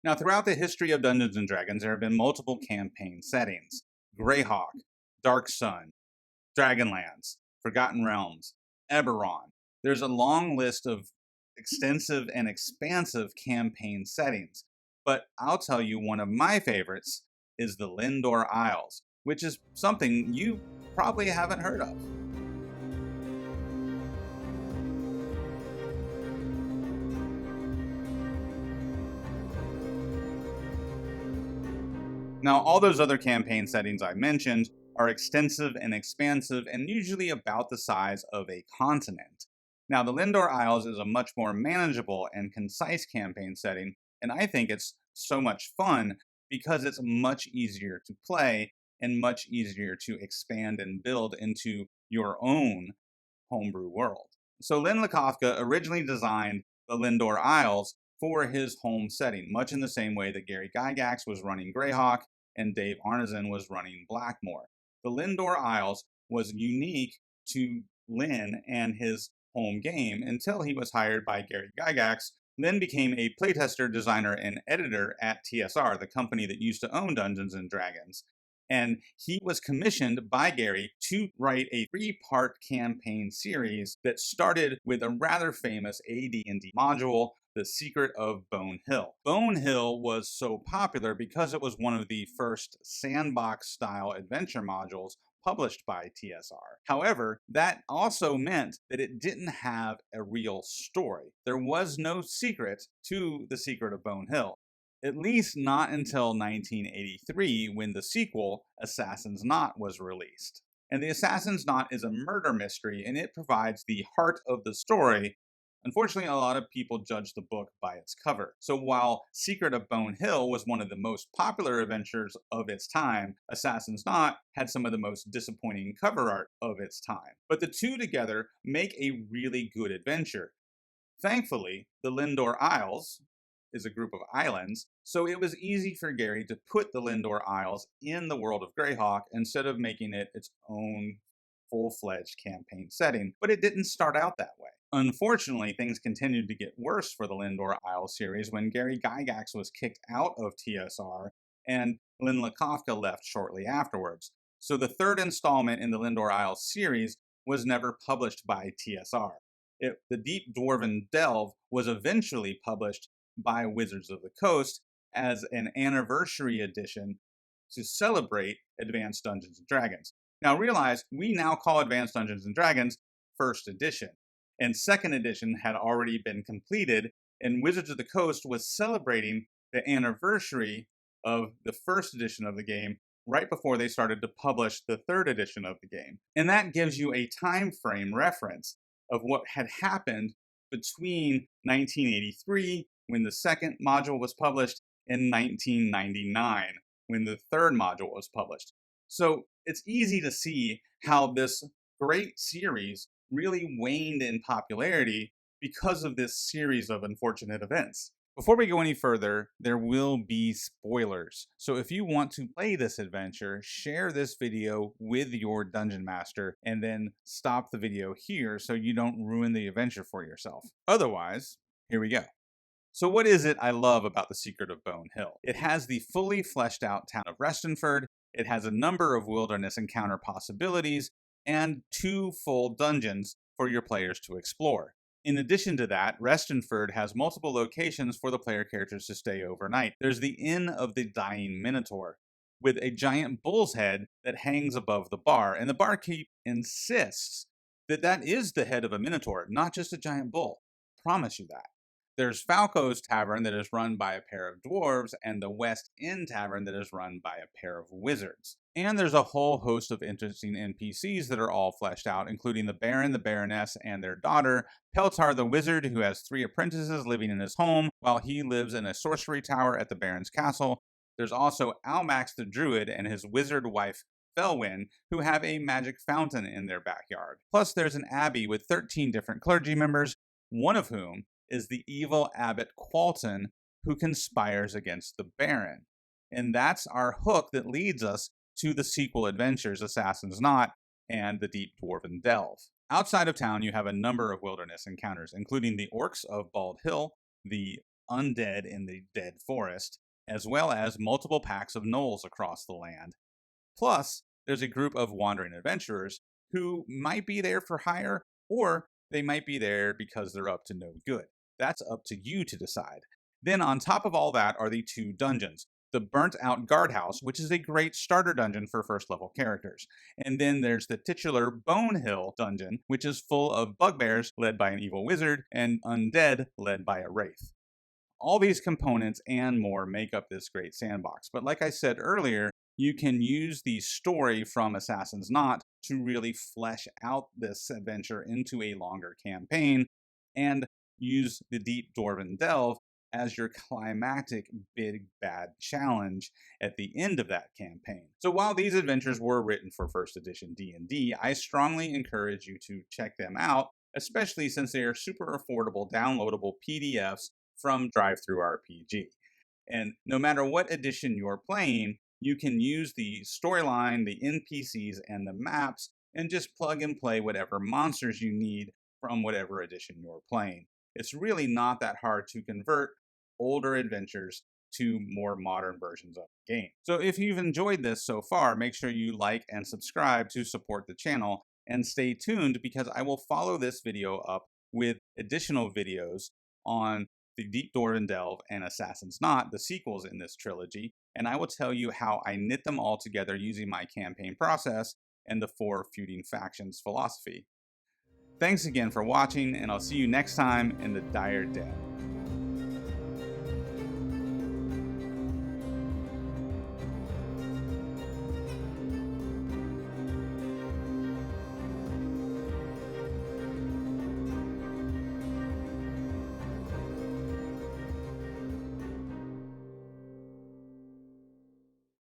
Now, throughout the history of Dungeons & Dragons, there have been multiple campaign settings. Greyhawk, Dark Sun, Dragonlands, Forgotten Realms, Eberron. There's a long list of extensive and expansive campaign settings. But I'll tell you, one of my favorites is the Lindor Isles, which is something you probably haven't heard of. Now, all those other campaign settings I mentioned are extensive and expansive and usually about the size of a continent. Now, the Lindor Isles is a much more manageable and concise campaign setting, and I think it's so much fun because it's much easier to play and much easier to expand and build into your own homebrew world. So Len Lakofka originally designed the Lindor Isles for his home setting, much in the same way that Gary Gygax was running Greyhawk and Dave Arneson was running Blackmoor. The Lindor Isles was unique to Len and his home game until he was hired by Gary Gygax. Len became a playtester, designer, and editor at TSR, the company that used to own Dungeons & Dragons. And he was commissioned by Gary to write a 3-part campaign series that started with a rather famous AD&D module, The Secret of Bone Hill. Bone Hill was so popular because it was one of the first sandbox-style adventure modules published by TSR. However, that also meant that it didn't have a real story. There was no secret to The Secret of Bone Hill. At least not until 1983, when the sequel, Assassin's Knot, was released. And the Assassin's Knot is a murder mystery, and it provides the heart of the story. Unfortunately, a lot of people judge the book by its cover. So while Secret of Bone Hill was one of the most popular adventures of its time, Assassin's Knot had some of the most disappointing cover art of its time. But the two together make a really good adventure. Thankfully, the Lindor Isles is a group of islands, so it was easy for Gary to put the Lindor Isles in the world of Greyhawk instead of making it its own full-fledged campaign setting, but it didn't start out that way. Unfortunately, things continued to get worse for the Lindor Isles series when Gary Gygax was kicked out of TSR and Len Lakofka left shortly afterwards. So the third installment in the Lindor Isles series was never published by TSR. The Deep Dwarven Delve was eventually published by Wizards of the Coast as an anniversary edition to celebrate Advanced Dungeons & Dragons. Now realize, we now call Advanced Dungeons & Dragons First Edition, and Second Edition had already been completed, and Wizards of the Coast was celebrating the anniversary of the first edition of the game right before they started to publish the third edition of the game. And that gives you a time frame reference of what had happened between 1983, when the second module was published, in 1999, when the third module was published. So it's easy to see how this great series really waned in popularity because of this series of unfortunate events. Before we go any further, there will be spoilers. So if you want to play this adventure, share this video with your dungeon master and then stop the video here so you don't ruin the adventure for yourself. Otherwise, here we go. So what is it I love about The Secret of Bone Hill? It has the fully fleshed out town of Restenford, it has a number of wilderness encounter possibilities, and 2 full dungeons for your players to explore. In addition to that, Restenford has multiple locations for the player characters to stay overnight. There's the Inn of the Dying Minotaur, with a giant bull's head that hangs above the bar, and the barkeep insists that that is the head of a minotaur, not just a giant bull. Promise you that. There's Falco's Tavern that is run by a pair of dwarves, and the West End Tavern that is run by a pair of wizards. And there's a whole host of interesting NPCs that are all fleshed out, including the Baron, the Baroness, and their daughter, Peltar the Wizard, who has 3 apprentices living in his home, while he lives in a sorcery tower at the Baron's castle. There's also Almax the Druid and his wizard wife, Felwyn, who have a magic fountain in their backyard. Plus, there's an abbey with 13 different clergy members, one of whom is the evil Abbot Qualton, who conspires against the Baron. And that's our hook that leads us to the sequel adventures, Assassin's Knot and the Deep Dwarven Delve. Outside of town, you have a number of wilderness encounters, including the Orcs of Bald Hill, the undead in the dead forest, as well as multiple packs of gnolls across the land. Plus, there's a group of wandering adventurers who might be there for hire, or they might be there because they're up to no good. That's up to you to decide. Then on top of all that are the 2 dungeons. The Burnt Out Guardhouse, which is a great starter dungeon for first level characters. And then there's the titular Bonehill dungeon, which is full of bugbears led by an evil wizard and undead led by a wraith. All these components and more make up this great sandbox. But like I said earlier, you can use the story from Assassin's Knot to really flesh out this adventure into a longer campaign and use the Deep Dwarven Delve as your climactic big bad challenge at the end of that campaign. So while these adventures were written for first edition D&D, I strongly encourage you to check them out, especially since they are super affordable downloadable PDFs from DriveThruRPG. And no matter what edition you're playing, you can use the storyline, the NPCs, and the maps, and just plug and play whatever monsters you need from whatever edition you're playing. It's really not that hard to convert older adventures to more modern versions of the game. So if you've enjoyed this so far, make sure you like and subscribe to support the channel, and stay tuned because I will follow this video up with additional videos on the Deep Dwarven Delve and Assassin's Knot, the sequels in this trilogy, and I will tell you how I knit them all together using my campaign process and the 4 feuding factions philosophy. Thanks again for watching, and I'll see you next time in the Dire Den.